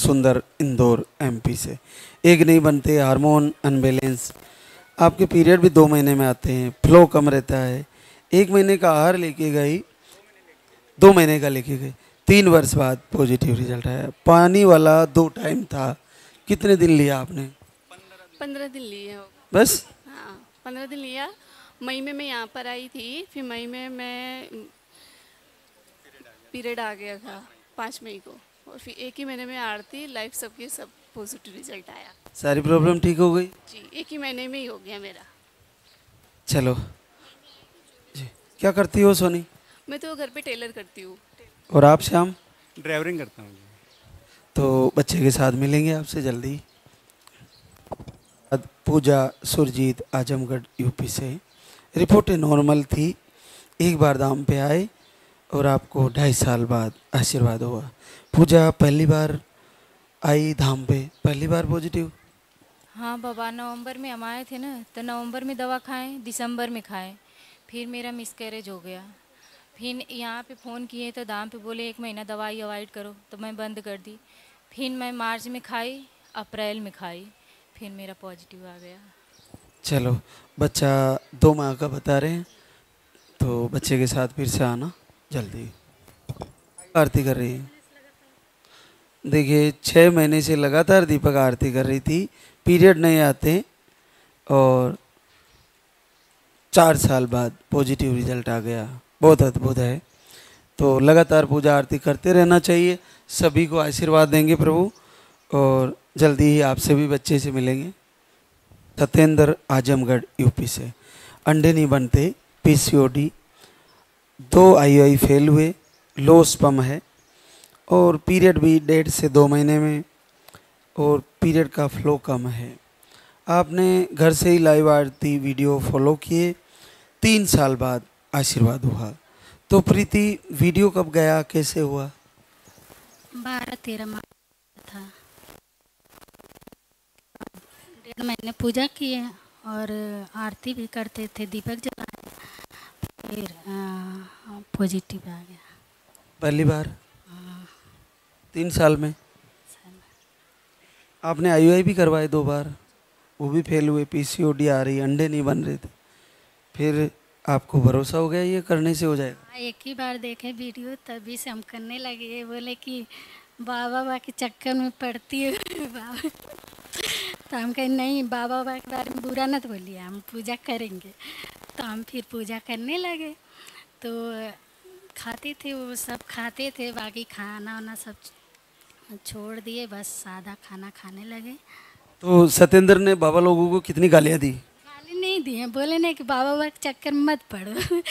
सुंदर, इंदौर एमपी से। एक नहीं बनते, हार्मोन अनबैलेंस, आपके पीरियड भी 2 महीने में आते हैं, फ्लो कम रहता है। 1 महीने का आहार लेके गई, 2 महीने का लेके गई, 3 वर्ष बाद पॉजिटिव रिजल्ट आया। पानी वाला 2 टाइम था। कितने दिन लिया आपने? 15 दिन लिए हो। बस? हाँ, 15 दिन लिया। मई में मैं यहाँ पर आई थी, फिर मई में मैं पीरियड आ गया था 5 मई को, और फिर 1 ही महीने में आरती लाइफ सबके सब पॉजिटिव रिजल्ट आया। सारी प्रॉब्लम ठीक हो गई? जी, 1 ही महीने में ही हो गया मेरा। चलो जी। क्या करती हो सोनी? मैं तो घर पे टेलर करती हूँ। और आप श्याम? ड्राइवरिंग करता हूँ। तो बच्चे के साथ मिलेंगे आपसे जल्दी। पूजा सुरजीत, आजमगढ़ यूपी से। रिपोर्टें नॉर्मल थी, एक बार धाम पे आए और आपको 2.5 साल बाद आशीर्वाद हुआ। पूजा पहली बार आई धाम पे, पहली बार पॉजिटिव? हाँ बाबा, नवंबर में हम आए थे ना, तो नवंबर में दवा खाएं, दिसंबर में खाएं, फिर मेरा मिसकैरेज हो गया। फिर यहाँ पे फ़ोन किए तो दाम पे बोले 1 महीना दवाई अवॉइड करो, तो मैं बंद कर दी। फिर मैं मार्च में खाई, अप्रैल में खाई, फिर मेरा पॉजिटिव आ गया। चलो, बच्चा 2 माह का बता रहे हैं, तो बच्चे के साथ फिर से आना जल्दी। आरती कर रही है, देखिए 6 महीने से लगातार दीपक आरती कर रही थी, पीरियड नहीं आते, और 4 साल बाद पॉजिटिव रिजल्ट आ गया। बहुत अद्भुत है। तो लगातार पूजा आरती करते रहना चाहिए। सभी को आशीर्वाद देंगे प्रभु, और जल्दी ही आपसे भी बच्चे से मिलेंगे। सत्येंद्र, आजमगढ़ यूपी से। अंडे नहीं बनते, पीसीओडी, 2 आईयूआई फेल हुए, लो स्पर्म है, और पीरियड भी 1.5 से 2 महीने में, और पीरियड का फ्लो कम है। आपने घर से ही लाइव आरती वीडियो फॉलो किए, 3 साल बाद आशीर्वाद हुआ। तो प्रीति, वीडियो कब गया, कैसे हुआ? 12-13 माह था। 1.5 महीने पूजा किए और आरती भी करते थे, दीपक जलाए, फिर पॉजिटिव आ गया पहली बार 3 साल में। आपने आईयूआई भी करवाए 2 बार, वो भी फेल हुए, पीसीओडी आ रही, अंडे नहीं बन रहे थे, फिर आपको भरोसा हो गया ये करने से हो जाएगा? एक ही बार देखे वीडियो, तभी से हम करने लगे। बोले कि बाबा के चक्कर में पड़ती है बाबा। तो हम कहे नहीं, बाबा के बारे में बुरा मत बोलिए, हम पूजा करेंगे। तो हम फिर पूजा करने लगे। तो खाते थे, वो सब खाते थे, बाकी खाना वाना सब छोड़ दिए, बस सादा खाना खाने लगे। तो सत्येंद्र ने बाबा लोगों को कितनी गालियाँ दी? गाली नहीं दी हैं, बोले नहीं कि बाबा के चक्कर में मत पड़ो।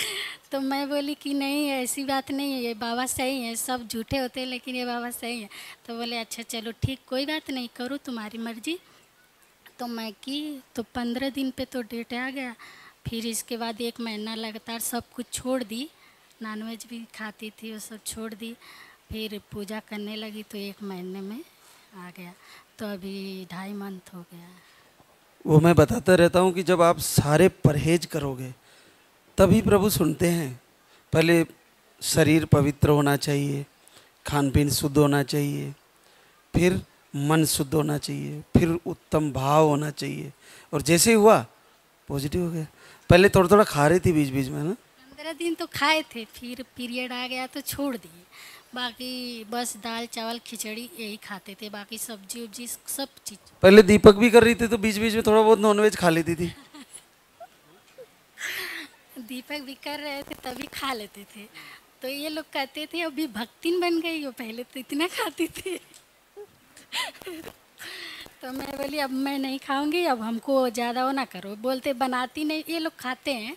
तो मैं बोली कि नहीं, ऐसी बात नहीं है, ये बाबा सही है, सब झूठे होते हैं लेकिन ये बाबा सही है। तो बोले अच्छा चलो ठीक, कोई बात नहीं, करो तुम्हारी मर्जी। तो मैं की, तो 15 दिन पे तो डेट आ गया। फिर इसके बाद 1 महीना लगातार सब कुछ छोड़ दी, नॉनवेज भी खाती थी, वो सब छोड़ दी। फिर पूजा करने लगी तो 1 महीने में आ गया। तो अभी 2.5 मंथ हो गया। वो मैं बताता रहता हूँ कि जब आप सारे परहेज करोगे तभी प्रभु सुनते हैं। पहले शरीर पवित्र होना चाहिए, खान पीन शुद्ध होना चाहिए, फिर मन शुद्ध होना चाहिए, फिर उत्तम भाव होना चाहिए, और जैसे ही हुआ पॉजिटिव हो गया। पहले थोड़ा थोड़ा खा रही थी बीच बीच में ना? 15 दिन तो खाए थे, फिर पीरियड आ गया तो छोड़ दिए। बाकी बस दाल चावल खिचड़ी यही खाते थे, बाकी सब्जी उब्जी सब चीज़। पहले दीपक भी कर रही थी तो बीच बीच में थोड़ा बहुत नॉनवेज खा लेती थी। दीपक भी कर रहे थे तभी खा लेते थे। तो ये लोग कहते थे अभी भक्तिन बन गई हो, पहले तो इतना खाती थी। तो मैं बोली अब मैं नहीं खाऊंगी, अब हमको ज़्यादा वो ना करो। बोलते बनाती नहीं, ये लोग खाते हैं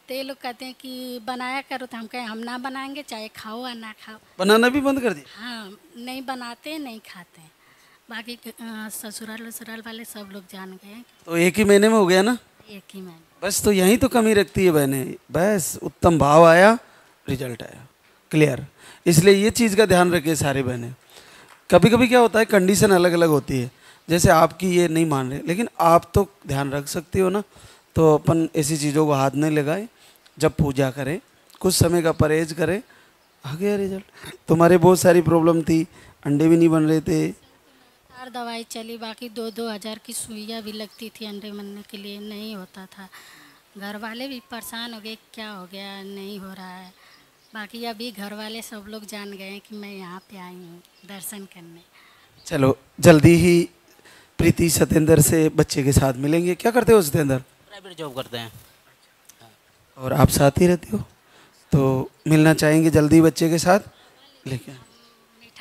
तो ये लोग कहते हैं कि बनाया करो, तो हम कहें हम ना बनाएंगे, चाहे खाओ या ना खाओ। बनाना भी बंद कर दिया? हाँ, नहीं बनाते, नहीं खाते। बाकी ससुराल वसुराल वाले सब लोग जान गए। तो 1 ही महीने में हो गया ना? 1 ही महीने। बस तो यही तो कमी रखती है बहनें, बस उत्तम भाव आया, रिजल्ट आया, क्लियर। इसलिए ये चीज़ का ध्यान रखिए सारी बहनें। कभी कभी क्या होता है, कंडीशन अलग अलग होती है, जैसे आपकी ये नहीं मान रहे, लेकिन आप तो ध्यान रख सकती हो ना। तो अपन ऐसी चीज़ों को हाथ नहीं लगाए, जब पूजा करें, कुछ समय का परहेज करें, आ गया रिजल्ट। तुम्हारे बहुत सारी प्रॉब्लम थी, अंडे भी नहीं बन रहे थे, बार दवाई चली, बाकी 2-2 हज़ार की सुइयाँ भी लगती थी अंडे बनने के लिए, नहीं होता था। घर वाले भी परेशान हो गए, क्या हो गया, नहीं हो रहा है। बाकी अभी घर वाले सब लोग जान गए हैं कि मैं यहाँ पे आई हूँ दर्शन करने। चलो जल्दी ही प्रीति सत्येंद्र से बच्चे के साथ मिलेंगे। क्या करते हो सत्येंद्र? प्राइवेट जॉब करते हैं। और आप साथ ही रहते हो, तो मिलना चाहेंगे जल्दी बच्चे के साथ लेके?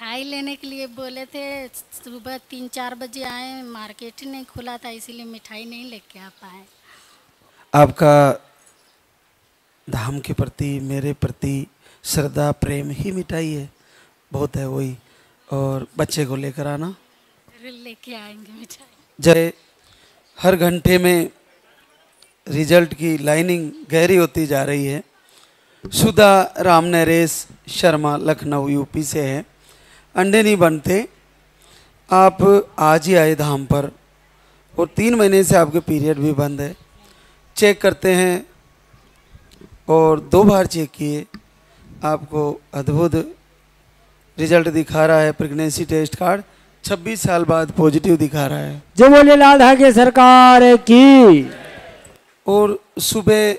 मिठाई लेने के लिए बोले थे, सुबह 3-4 बजे आए, मार्केट ही नहीं खुला था, इसीलिए मिठाई नहीं लेके आ पाए। आपका धाम के प्रति, मेरे प्रति श्रद्धा प्रेम ही मिठाई है, बहुत है वही। और बच्चे को लेकर आना, लेके आएंगे मिठाई। जय हर घंटे में रिजल्ट की लाइनिंग गहरी होती जा रही है। सुधा राम नरेश शर्मा लखनऊ यूपी से है। अंडे नहीं बनते, आप आज ही आए धाम पर और 3 महीने से आपके पीरियड भी बंद है। चेक करते हैं और 2 बार चेक किए, आपको अद्भुत रिजल्ट दिखा रहा है। प्रेगनेंसी टेस्ट कार्ड 26 साल बाद पॉजिटिव दिखा रहा है। जय बोले लाल धागे सरकार की। और सुबह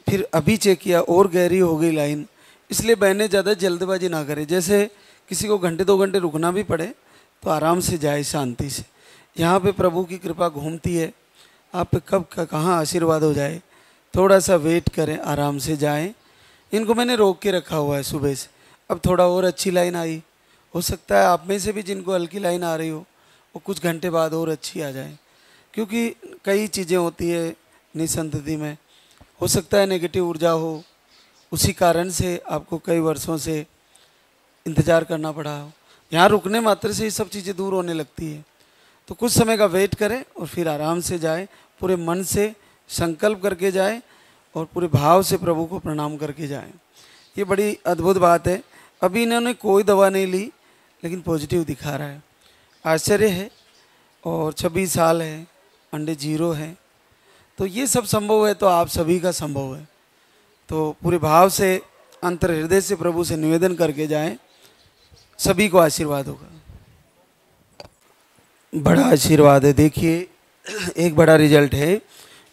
फिर अभी चेक किया और गहरी हो गई लाइन, इसलिए बहनें ज़्यादा जल्दबाजी ना करें। जैसे किसी को घंटे 2 घंटे रुकना भी पड़े तो आराम से जाए शांति से। यहाँ पे प्रभु की कृपा घूमती है, आप पे कब कहाँ आशीर्वाद हो जाए। थोड़ा सा वेट करें, आराम से जाएं। इनको मैंने रोक के रखा हुआ है सुबह से, अब थोड़ा और अच्छी लाइन आई, हो सकता है आप में से भी जिनको हल्की लाइन आ रही हो वो कुछ घंटे बाद और अच्छी आ जाए, क्योंकि कई चीज़ें होती है निसंतति में। हो सकता है नेगेटिव ऊर्जा हो, उसी कारण से आपको कई वर्षों से इंतज़ार करना पड़ा हो। यहाँ रुकने मात्र से ये सब चीज़ें दूर होने लगती है, तो कुछ समय का वेट करें और फिर आराम से जाए। पूरे मन से संकल्प करके जाए और पूरे भाव से प्रभु को प्रणाम करके जाएं। ये बड़ी अद्भुत बात है। अभी इन्होंने कोई दवा नहीं ली लेकिन पॉजिटिव दिखा रहा है, आश्चर्य है। और 26 साल है, अंडे 0 है, तो ये सब संभव है तो आप सभी का संभव है। तो पूरे भाव से अंतर हृदय से प्रभु से निवेदन करके जाएं, सभी को आशीर्वाद होगा। बड़ा आशीर्वाद है। देखिए एक बड़ा रिजल्ट है।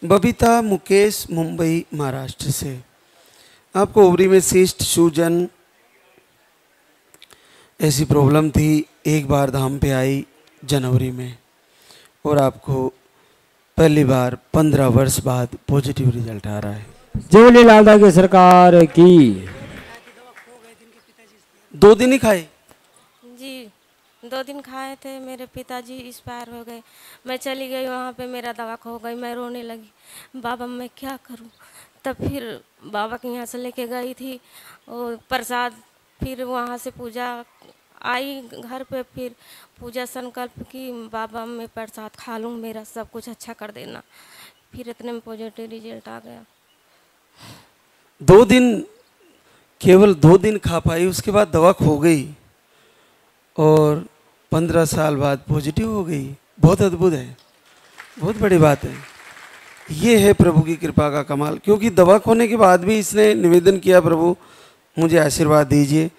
बबीता मुकेश मुंबई महाराष्ट्र से। आपको ओवरी में सिस्ट सूजन ऐसी प्रॉब्लम थी, एक बार धाम पे आई जनवरी में और आपको पहली बार 15 वर्ष बाद पॉजिटिव रिजल्ट आ रहा है। जय बोले लाल धागे सरकार की। 2 दिन ही खाए? जी 2 दिन खाए थे, मेरे पिताजी एक्सपायर हो गए। मैं चली गई वहाँ पे, मेरा दवा खो गई, मैं रोने लगी, बाबा मैं क्या करूँ। तब फिर बाबा के यहाँ से लेके गई थी और प्रसाद, फिर वहाँ से पूजा आई घर पे, फिर पूजा संकल्प की, बाबा मैं प्रसाद खा लूँ, मेरा सब कुछ अच्छा कर देना। फिर इतने में पॉजिटिव रिजल्ट आ गया। 2 दिन, केवल 2 दिन खा पाई, उसके बाद दवा खो गई और 15 साल बाद पॉजिटिव हो गई। बहुत अद्भुत है, बहुत बड़ी बात है। ये है प्रभु की कृपा का कमाल, क्योंकि दवा खोने के बाद भी इसने निवेदन किया, प्रभु मुझे आशीर्वाद दीजिए,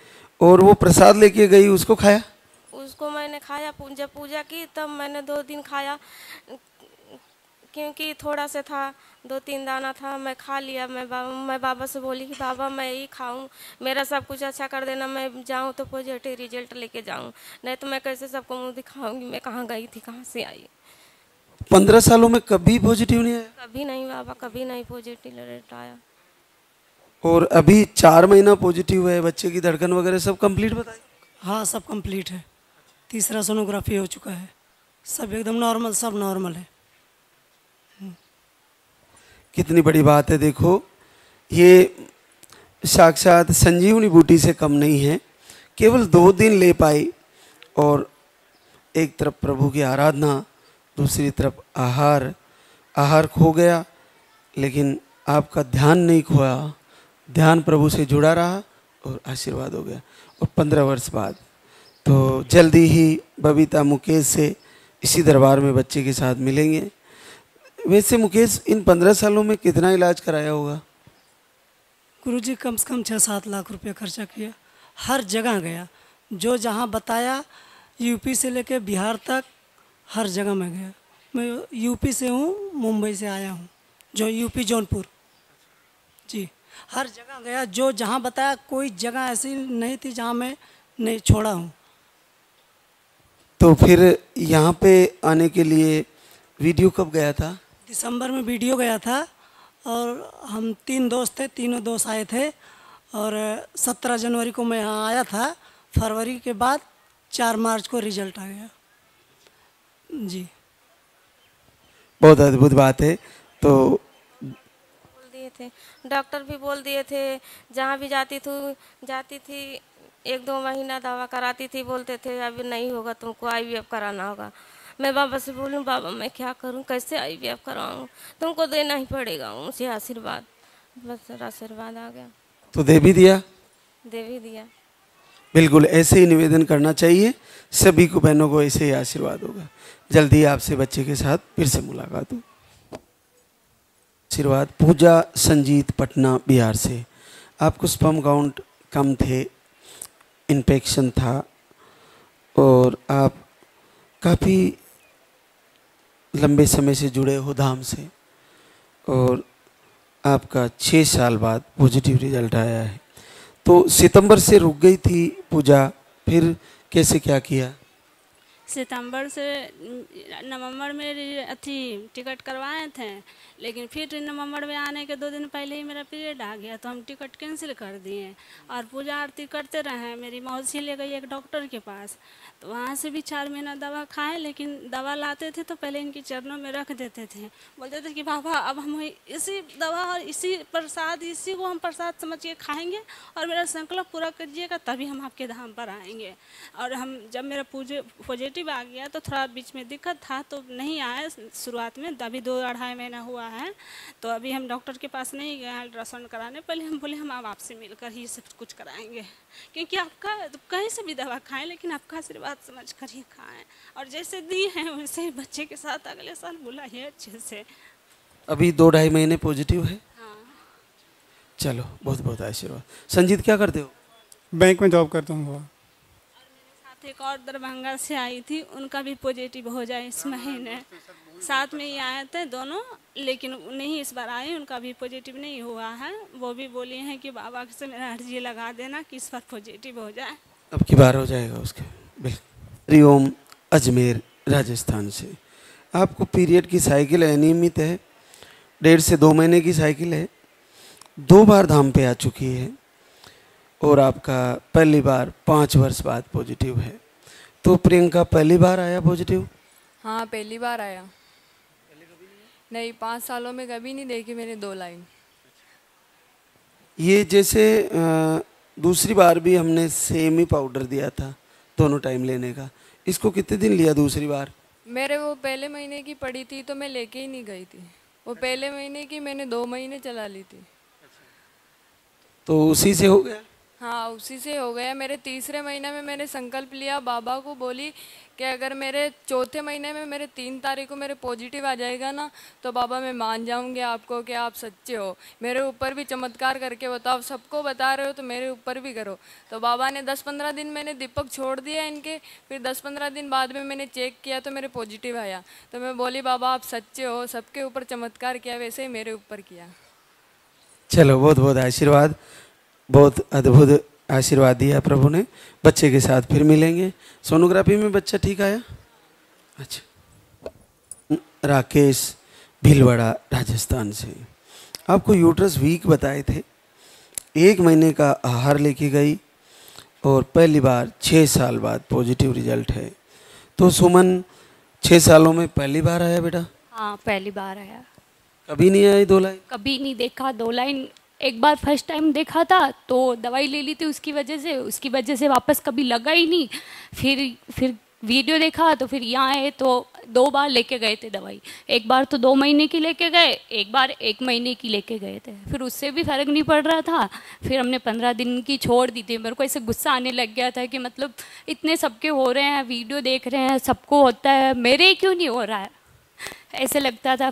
और वो प्रसाद लेके गई, उसको खाया। उसको मैंने खाया, जब पूजा की तब मैंने 2 दिन खाया, क्योंकि थोड़ा सा था, 2-3 दाना था, मैं खा लिया। मैं बाबा से बोली कि बाबा मैं ही खाऊं, मेरा सब कुछ अच्छा कर देना, मैं जाऊं तो पॉजिटिव रिजल्ट लेके जाऊं, नहीं तो मैं कैसे सबको मुंह दिखाऊंगी, मैं कहाँ गई थी, कहाँ से आई। 15 सालों में कभी पॉजिटिव नहीं आया? कभी नहीं बाबा, कभी नहीं पॉजिटिव रिजल्ट आया। और अभी 4 महीना पॉजिटिव है, बच्चे की धड़कन वगैरह सब कंप्लीट बताइए। हाँ सब कंप्लीट है, 3रा सोनोग्राफी हो चुका है, सब एकदम नॉर्मल, सब नॉर्मल है। कितनी बड़ी बात है। देखो ये साक्षात संजीवनी बूटी से कम नहीं है। केवल 2 दिन ले पाई और एक तरफ प्रभु की आराधना, दूसरी तरफ आहार खो गया, लेकिन आपका ध्यान नहीं खोया, ध्यान प्रभु से जुड़ा रहा और आशीर्वाद हो गया। और 15 वर्ष बाद तो जल्दी ही बबीता मुकेश से इसी दरबार में बच्चे के साथ मिलेंगे। वैसे मुकेश इन 15 सालों में कितना इलाज कराया होगा? गुरुजी कम से कम 6-7 लाख रुपए खर्चा किया, हर जगह गया, जो जहाँ बताया, यूपी से लेके बिहार तक हर जगह मैं गया। मैं यूपी से हूँ, मुंबई से आया हूँ, जो यूपी जौनपुर जी। हर जगह गया, जो जहाँ बताया कोई जगह ऐसी नहीं थी जहाँ मैं नहीं छोड़ा हूँ। तो फिर यहाँ पे आने के लिए वीडियो कब गया था? दिसंबर में वीडियो गया था और हम 3 दोस्त थे, तीनों दोस्त आए थे और 17 जनवरी को मैं यहाँ आया था। फरवरी के बाद 4 मार्च को रिजल्ट आ गया जी। बहुत अद्भुत बात है। तो बोल दिए थे, डॉक्टर भी बोल दिए थे, जहाँ भी जाती थी 1-2 महीना दवा कराती थी, बोलते थे अभी नहीं होगा, तुमको IVF कराना होगा। मैं बाबा से बोलूँ बाबा मैं क्या करूँ, कैसे IVF कराऊँ, तुमको देना ही पड़ेगा मुझे आशीर्वाद। बस आशीर्वाद आ गया। तो दे भी दिया? दे भी दिया। बिल्कुल ऐसे ही निवेदन करना चाहिए, सभी को बहनों को ऐसे ही आशीर्वाद होगा। जल्दी आपसे बच्चे के साथ फिर से मुलाकात हो। आशीर्वाद। पूजा संजीत पटना बिहार से। आपको स्पर्म काउंट कम थे, इन्फेक्शन था और आप काफ़ी लंबे समय से जुड़े हो धाम से और आपका 6 साल बाद पॉजिटिव रिजल्ट आया है। तो सितंबर से रुक गई थी पूजा, फिर कैसे क्या किया? सितंबर से नवंबर में टिकट करवाए थे, लेकिन फिर नवंबर में आने के 2 दिन पहले ही मेरा पीरियड आ गया, तो हम टिकट कैंसिल कर दिए और पूजा आरती करते रहे। मेरी मौसी ले गई एक डॉक्टर के पास, तो वहाँ से भी 4 महीना दवा खाए, लेकिन दवा लाते थे तो पहले इनके चरणों में रख देते थे, बोलते थे कि बाबा अब हम इसी दवा और इसी प्रसाद, इसी को हम प्रसाद समझ के खाएंगे और मेरा संकल्प पूरा करिएगा तभी हम आपके धाम पर आएंगे। और हम जब मेरा पॉजिटिव आ गया तो थोड़ा बीच में दिक्कत था, तो नहीं आए शुरुआत में, अभी 2-2.5 महीना हुआ है, तो अभी हम डॉक्टर के पास नहीं गए हैं अल्ट्रासाउंड कराने। पहले हम बोले हम अब आपसे मिलकर ही सब कुछ कराएंगे, क्योंकि आपका कहीं से भी दवा खाएं लेकिन आपका आशीर्वाद समझ कर ही खाएं, और जैसे दिए हैं वैसे ही बच्चे के साथ अगले साल बुलाइए अच्छे से। अभी 2-2.5 महीने पॉजिटिव है? हाँ। चलो बहुत बहुत आशीर्वाद। संजीत क्या करते हो? बैंक में जॉब करता हूँ। साथ एक और दरभंगा से आई थी, उनका भी पॉजिटिव हो जाए इस महीने, साथ में ही आए थे दोनों, लेकिन नहीं इस बार आए, उनका भी पॉजिटिव नहीं हुआ है। वो भी बोली हैं कि बाबा से मेरा अर्जी लगा देना कि इस बार पॉजिटिव हो जाए। अब की बार हो जाएगा उसके। बिल्कुल। हरिओम अजमेर राजस्थान से। आपको पीरियड की साइकिल अनियमित है, 1.5 से 2 महीने की साइकिल है, 2 बार धाम पे आ चुकी है और आपका पहली बार 5 वर्ष बाद पॉजिटिव है। तो प्रियंका पहली बार आया पॉजिटिव? हाँ पहली बार आया। नहीं 5 सालों में कभी नहीं देखी मैंने 2 लाइन। ये जैसे दूसरी बार भी हमने सेम ही पाउडर दिया था दोनों टाइम लेने का, इसको कितने दिन लिया दूसरी बार? मेरे वो पहले महीने की पड़ी थी तो मैं लेके ही नहीं गई थी, वो पहले महीने की मैंने 2 महीने चला ली थी। तो उसी से हो गया? हाँ उसी से हो गया। मेरे 3रे महीने में मैंने संकल्प लिया, बाबा को बोली कि अगर मेरे 4थे महीने में मेरे 3 तारीख को मेरे पॉजिटिव आ जाएगा ना तो बाबा मैं मान जाऊंगी आपको कि आप सच्चे हो, मेरे ऊपर भी चमत्कार करके बताओ, सबको बता रहे हो तो मेरे ऊपर भी करो। तो बाबा ने 10-15 दिन मैंने दीपक छोड़ दिया इनके, फिर 10-15 दिन बाद में मैंने चेक किया तो मेरे पॉजिटिव आया। तो मैं बोली बाबा आप सच्चे हो, सबके ऊपर चमत्कार किया वैसे ही मेरे ऊपर किया। चलो बहुत बहुत आशीर्वाद, बहुत अद्भुत आशीर्वाद दिया प्रभु ने। बच्चे के साथ फिर मिलेंगे। सोनोग्राफी में बच्चा ठीक आया? अच्छा। राकेश भीलवाड़ा राजस्थान से। आपको यूट्रस वीक बताए थे, 1 महीने का आहार लेके गई और पहली बार 6 साल बाद पॉजिटिव रिजल्ट है। तो सुमन 6 सालों में पहली बार आया बेटा? हाँ पहली बार आया। कभी नहीं आई 2 लाइन? कभी नहीं देखा 2 लाइन। एक बार फर्स्ट टाइम देखा था तो दवाई ले ली थी उसकी वजह से वापस कभी लगा ही नहीं। फिर वीडियो देखा तो फिर यहाँ आए तो 2 बार लेके गए थे दवाई। एक बार तो 2 महीने की लेके गए, एक बार 1 महीने की लेके गए थे, फिर उससे भी फ़र्क नहीं पड़ रहा था। फिर हमने 15 दिन की छोड़ दी थी। मेरे को ऐसे गुस्सा आने लग गया था कि मतलब इतने सबके हो रहे हैं, वीडियो देख रहे हैं, सबको होता है, मेरे क्यों नहीं हो रहा है, ऐसे लगता था।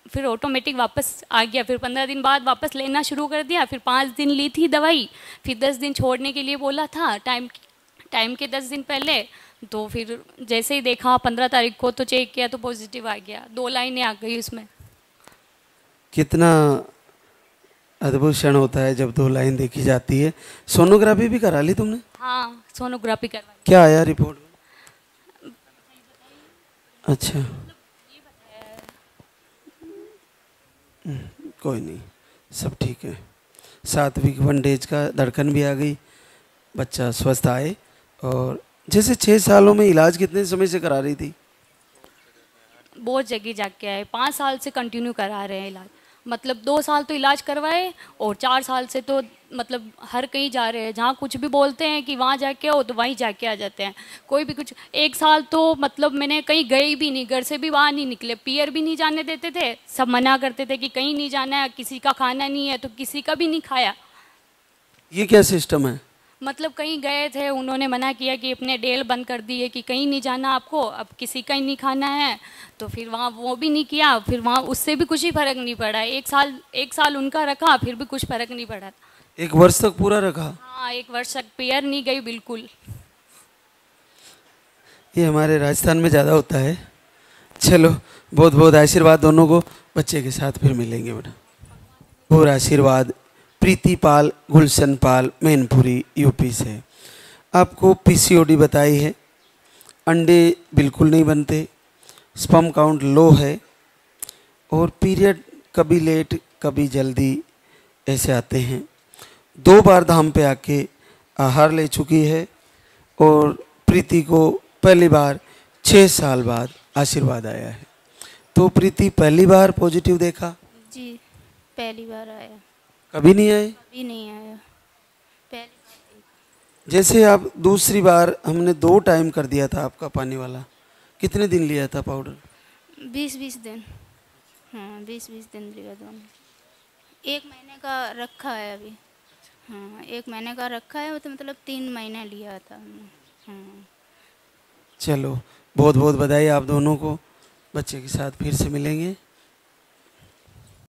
फिर ऑटोमेटिक वापस आ गया। फिर 15 दिन बाद वापस लेना शुरू कर दिया। फिर 5 दिन ली थी दवाई, फिर 10 दिन छोड़ने के लिए बोला था, टाइम के 10 दिन पहले। तो फिर जैसे ही देखा 15 तारीख को तो चेक किया तो पॉजिटिव आ गया, 2 लाइनें आ गई उसमें। कितना अद्भुत क्षण होता है जब 2 लाइन देखी जाती है। सोनोग्राफी भी करा ली तुमने? हाँ, सोनोग्राफी करवाई। क्या आया रिपोर्ट में? अच्छा, कोई नहीं, सब ठीक है। सात्विक वनडेज का धड़कन भी आ गई, बच्चा स्वस्थ आए। और जैसे 6 सालों में इलाज कितने समय से करा रही थी? बहुत जगह जाके आए, 5 साल से कंटिन्यू करा रहे हैं इलाज। मतलब 2 साल तो इलाज करवाए और 4 साल से तो मतलब हर कहीं जा रहे हैं, जहाँ कुछ भी बोलते हैं कि वहाँ जाके आओ तो वहीं जाके आ जाते हैं। कोई भी कुछ, 1 साल तो मतलब मैंने कहीं गई भी नहीं, घर से भी बाहर नहीं निकले, पियर भी नहीं जाने देते थे, सब मना करते थे कि कहीं नहीं जाना है, किसी का खाना नहीं है तो किसी का भी नहीं खाया। ये क्या सिस्टम है? मतलब कहीं गए थे, उन्होंने मना किया कि अपने डेल बंद कर दिए कि कहीं नहीं जाना आपको, अब किसी का ही नहीं खाना है। तो फिर वहाँ वो भी नहीं किया, फिर वहाँ उससे भी कुछ ही फर्क नहीं पड़ा। 1 साल उनका रखा, फिर भी कुछ फर्क नहीं पड़ा। 1 वर्ष तक पूरा रखा? हाँ, 1 वर्ष तक पियर नहीं गई बिल्कुल। ये हमारे राजस्थान में ज़्यादा होता है। चलो, बहुत बहुत आशीर्वाद दोनों को। बच्चे के साथ फिर मिलेंगे बेटा। पूरा आशीर्वाद प्रीति पाल, गुलशन पाल, मैनपुरी यूपी से। आपको पीसीओडी बताई है, अंडे बिल्कुल नहीं बनते, स्पर्म काउंट लो है और पीरियड कभी लेट कभी जल्दी ऐसे आते हैं। 2 बार धाम पे आके आहार ले चुकी है और प्रीति को पहली बार 6 साल बाद आशीर्वाद आया है। तो प्रीति पहली बार पॉजिटिव देखा? जी, पहली बार आया। कभी नहीं आए? कभी नहीं आया, पहली बार। जैसे आप दूसरी बार हमने 2 टाइम कर दिया था आपका पानी वाला, कितने दिन लिया था पाउडर? 20-20 दिन। हाँ, 20-20 दिन लिया दोनों। 1 महीने का रखा है अभी। हाँ, 1 महीने का रखा है, वो तो मतलब 3 महीने लिया था। हाँ। चलो, बहुत बहुत बधाई आप दोनों को। बच्चे के साथ फिर से मिलेंगे।